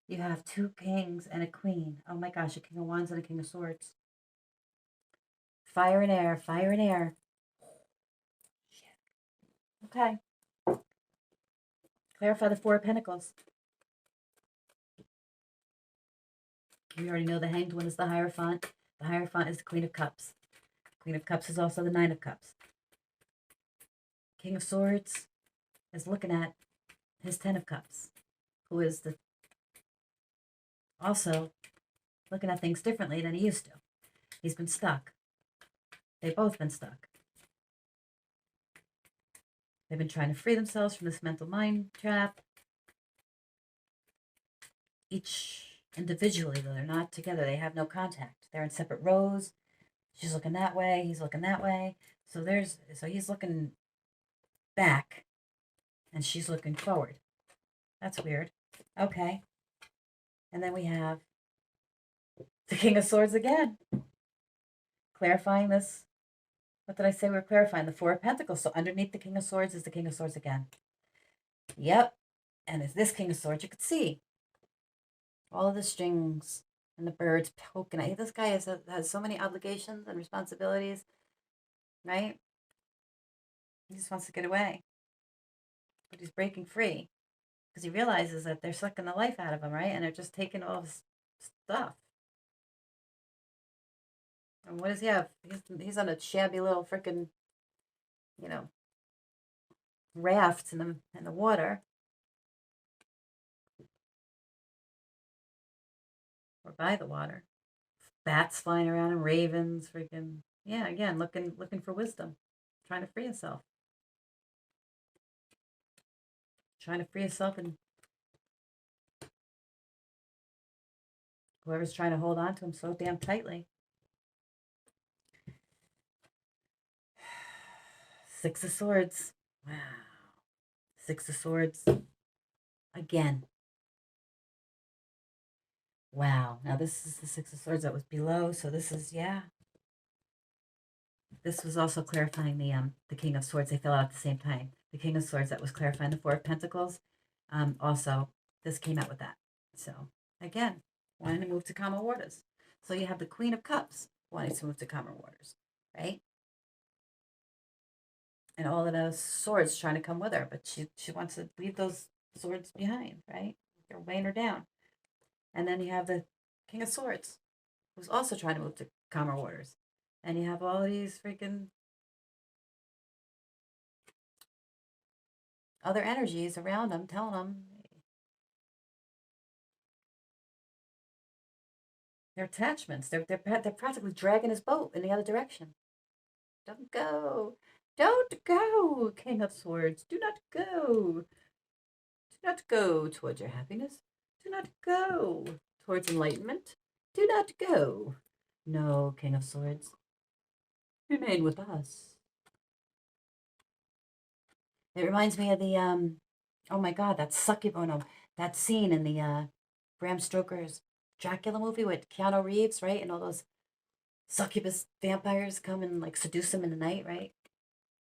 You have two kings and a queen. Oh my gosh, a King of Wands and a King of Swords. Fire and air, fire and air. Okay. Clarify the Four of Pentacles. We already know the Hanged One is the Hierophant. The Hierophant is the Queen of Cups. Queen of Cups is also the Nine of Cups. King of Swords is looking at his Ten of Cups, who is also looking at things differently than he used to. He's been stuck. They've both been stuck. They've been trying to free themselves from this mental mind trap. Each individually, though, they're not together. They have no contact. They're in separate rows. She's looking that way. He's looking that way. So he's looking back, and she's looking forward. That's weird. Okay. And then we have the King of Swords again. Clarifying this. What did I say we were clarifying? The Four of Pentacles. So underneath the King of Swords is the King of Swords again. Yep. And as this King of Swords, you could see all of the strings and the birds poking at. This guy has so many obligations and responsibilities, right? He just wants to get away. But he's breaking free because he realizes that they're sucking the life out of him, right? And they're just taking all his stuff. And what does he have? He's on a shabby little freaking, raft in the water. Or by the water. Bats flying around and ravens, freaking, yeah, again, looking for wisdom. Trying to free himself. Trying to free himself, and whoever's trying to hold on to him so damn tightly. Six of Swords. Wow. Six of Swords. Again. Wow. Now this is the Six of Swords that was below. So this is, yeah. this was also clarifying the King of Swords. They fell out at the same time. The King of Swords that was clarifying the Four of Pentacles. Also, this came out with that. So again, wanting to move to calmer waters. So you have the Queen of Cups wanting to move to calmer waters, right? And all of those swords trying to come with her, but she wants to leave those swords behind, right? They're weighing her down. And then you have the King of Swords, who's also trying to move to calmer waters. And you have all of these freaking other energies around them telling them their attachments. They're practically dragging his boat in the other direction. Don't go. Don't go, King of Swords. Do not go. Do not go towards your happiness. Do not go towards enlightenment. Do not go. No, King of Swords. Remain with us. It reminds me of the oh my god, that succubus, oh no, that scene in the Bram Stoker's Dracula movie with Keanu Reeves, right? And all those succubus vampires come and like seduce him in the night, right?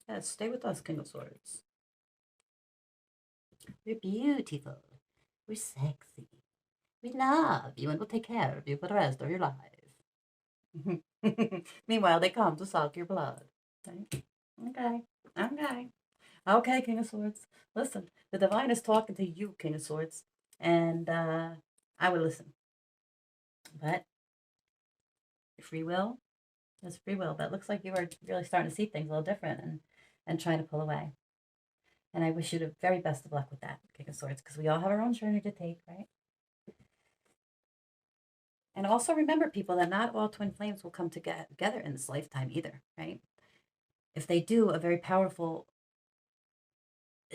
Yeah, stay with us, King of Swords. We're beautiful. We're sexy. We love you and we'll take care of you for the rest of your life. Meanwhile, they come to suck your blood. Right? Okay. Okay. Okay, King of Swords. Listen, the divine is talking to you, King of Swords. And I would listen. But free will is free will. But it looks like you are really starting to see things a little different and trying to pull away. And I wish you the very best of luck with that, King of Swords, because we all have our own journey to take, right? And also remember, people, that not all twin flames will come together in this lifetime either, right? If they do, a very powerful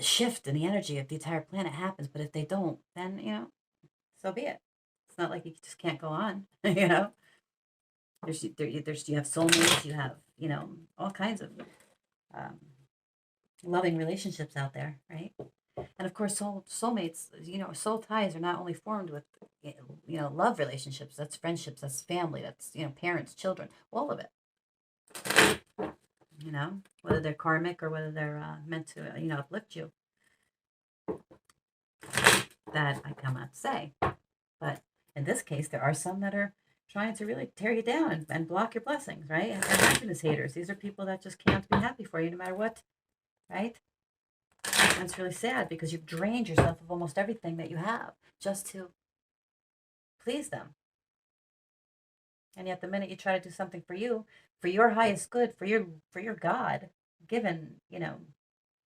shift in the energy of the entire planet happens. But if they don't, then, so be it. It's not like you just can't go on, you know? You have soulmates, you have, all kinds of loving relationships out there, right? And of course, soulmates, soul ties are not only formed with, love relationships. That's friendships. That's family. That's, parents, children, all of it. Whether they're karmic or whether they're meant to, uplift you. That I cannot say. But in this case, there are some that are trying to really tear you down and block your blessings, right? And happiness haters. These are people that just can't be happy for you no matter what, right? And it's really sad because you've drained yourself of almost everything that you have just to please them. And yet the minute you try to do something for you, for your highest good, for your God given,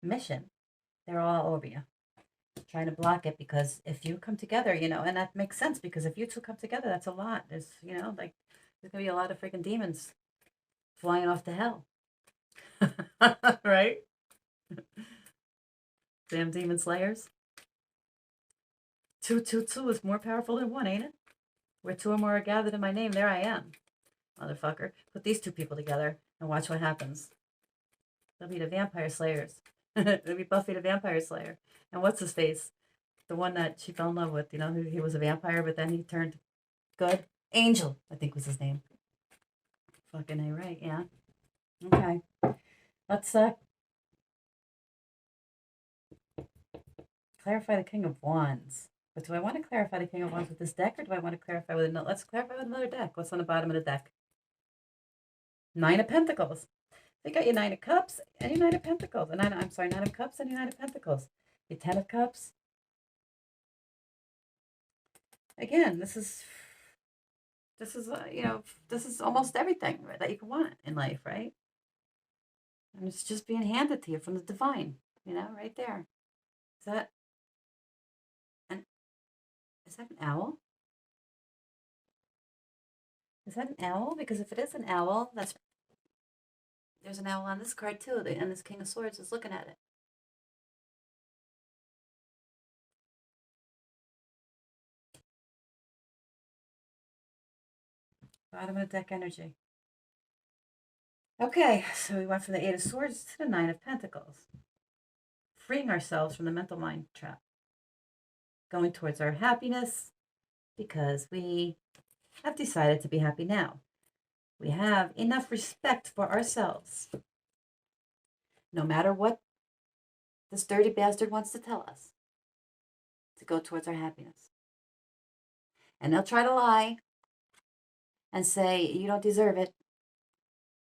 mission, they're all over you, trying to block it. Because if you come together, and that makes sense, because if you two come together, that's a lot. There's, like, there's gonna be a lot of freaking demons flying off to hell. Right? Damn demon slayers. 222 is more powerful than one, ain't it? Where two or more are gathered in my name, there I am. Motherfucker. Put these two people together and watch what happens. They'll be the vampire slayers. They'll be Buffy the Vampire Slayer. And what's his face? The one that she fell in love with, he was a vampire, but then he turned good. Angel, I think was his name. Fucking A, right, yeah. Okay. Let's clarify the King of Wands. But do I want to clarify the King of Wands with this deck, or do I want to clarify with another? Let's clarify with another deck. What's on the bottom of the deck? Nine of Pentacles. They got your Nine of Cups and your Nine of Pentacles. And Nine of Cups and your Nine of Pentacles. Your Ten of Cups. Again, this is this is almost everything that you can want in life, right? And it's just being handed to you from the divine, right there. Is that an owl? Is that an owl? Because if it is an owl, there's an owl on this card too, and this King of Swords is looking at it. Bottom of the deck energy. Okay, so we went from the Eight of Swords to the Nine of Pentacles. Freeing ourselves from the mental mind trap. Going towards our happiness because we have decided to be happy now. We have enough respect for ourselves, no matter what this dirty bastard wants to tell us, to go towards our happiness. And they'll try to lie and say, you don't deserve it.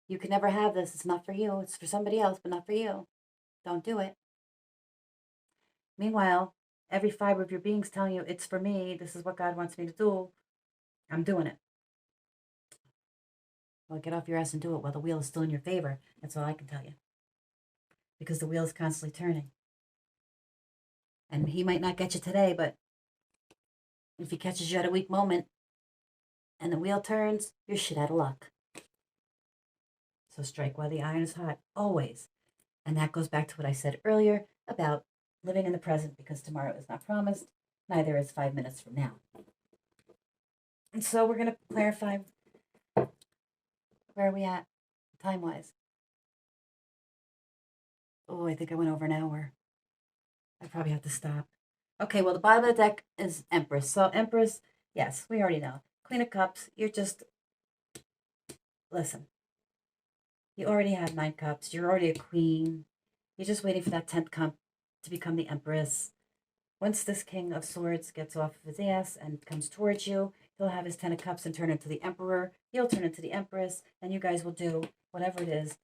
You can never have this. It's not for you. It's for somebody else, but not for you. Don't do it. Meanwhile, every fiber of your being's telling you, it's for me. This is what God wants me to do. I'm doing it. Well, get off your ass and do it while the wheel is still in your favor. That's all I can tell you. Because the wheel is constantly turning. And he might not get you today, but if he catches you at a weak moment and the wheel turns, you're shit out of luck. So strike while the iron is hot, always. And that goes back to what I said earlier about living in the present, because tomorrow is not promised, neither is 5 minutes from now. And so we're going to clarify, where are we at time-wise? Oh, I think I went over an hour. I probably have to stop. Okay, well, the bottom of the deck is Empress. So Empress, yes, we already know. Queen of Cups, you're just, listen. You already have 9 cups. You're already a queen. You're just waiting for that 10th cup to become the Empress. Once this King of Swords gets off of his ass and comes towards you, he'll have his 10 of Cups and turn into the Emperor. You'll turn into the Empress, and you guys will do whatever it is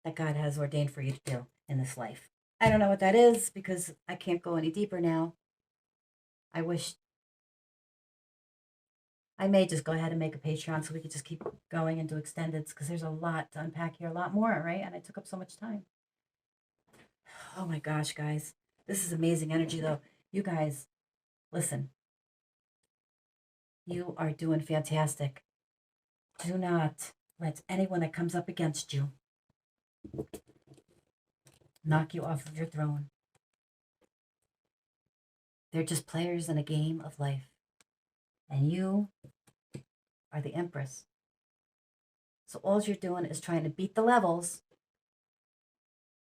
that God has ordained for you to do in this life. I don't know what that is because I can't go any deeper now. I wish I may just go ahead and make a Patreon so we could just keep going and do extendeds, because there's a lot to unpack here, a lot more, right? And I took up so much time. Oh my gosh, guys. This is amazing energy, though. You guys, listen. You are doing fantastic. Do not let anyone that comes up against you knock you off of your throne. They're just players in a game of life. And you are the Empress. So all you're doing is trying to beat the levels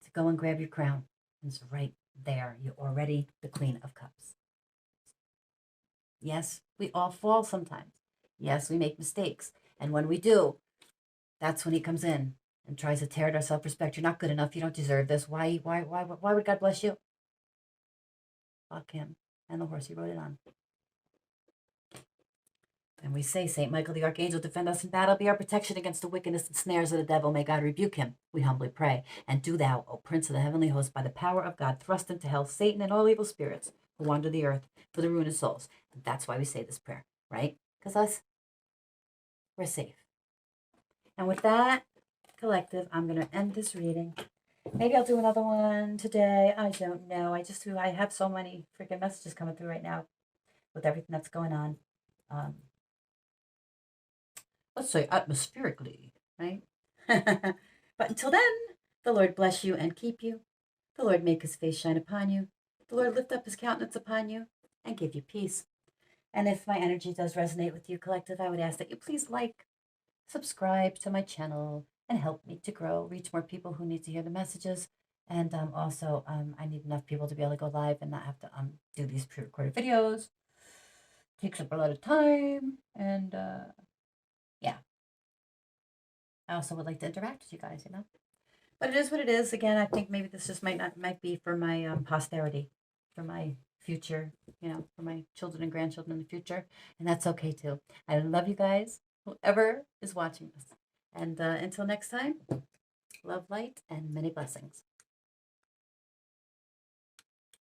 to go and grab your crown. And it's right there. You're already the Queen of Cups. Yes, we all fall sometimes. Yes, we make mistakes. And when we do, that's when he comes in and tries to tear at our self-respect. You're not good enough. You don't deserve this. Why would God bless you? Fuck him and the horse he rode it on. And we say, Saint Michael the Archangel, defend us in battle, be our protection against the wickedness and snares of the devil. May God rebuke him, we humbly pray. And do thou, O Prince of the heavenly host, by the power of God, thrust into hell Satan and all evil spirits who wander the earth for the ruin of souls. And that's why we say this prayer, right? Because we're safe. And with that, collective, I'm going to end this reading. Maybe I'll do another one today. I don't know. I have so many freaking messages coming through right now with everything that's going on. Let's say atmospherically, right? But until then, the Lord bless you and keep you. The Lord make his face shine upon you. The Lord lift up his countenance upon you and give you peace. And if my energy does resonate with you, collective, I would ask that you please like, subscribe to my channel, and help me to grow, reach more people who need to hear the messages. And also, I need enough people to be able to go live and not have to do these pre-recorded videos. Takes up a lot of time, and yeah. I also would like to interact with you guys, you know. But it is what it is. Again, I think maybe this just might be for my posterity, for my future, you know, for my children and grandchildren in the future, and that's okay too. I love you guys, whoever is watching this, and until next time, love, light, and many blessings.